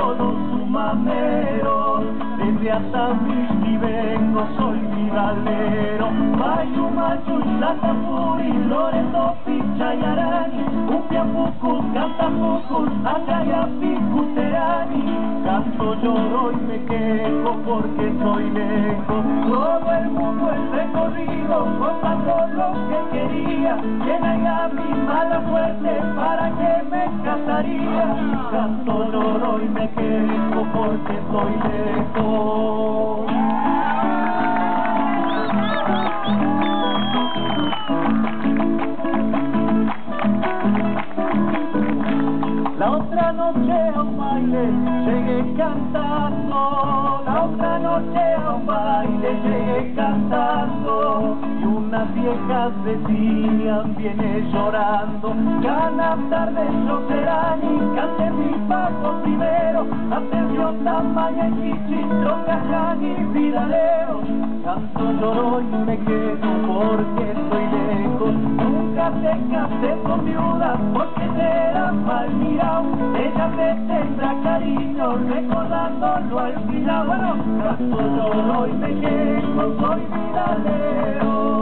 todos sus mameros. Desde Atamilli vengo, soy vidalero. Mayu, Machu, Tlatapuri, Loreto, Picha y Arani, Upiapucus, Cantapucus, Acayapi, Cuterani. Canto, lloro y me quejo porque soy lejos. Todo el mundo es recorrido, contando lo que quería. Llena mi mala suerte para que me casaría. Canto, lloro y me quejo porque soy lejos. La otra noche a un baile llegué cantando, la otra noche a un baile llegué cantando, y unas viejas decían, viene llorando, ganas tarde yo serán y cante mi paso primero, atención tamaña y chichistro, callán y vidalero. Canto, lloro y me quejo porque estoy lejos, nunca te casé con viuda porque será mal mirado, ella te tendrá cariño recordándolo al final. Bueno, canto, lloro y me quejo, soy vidalero.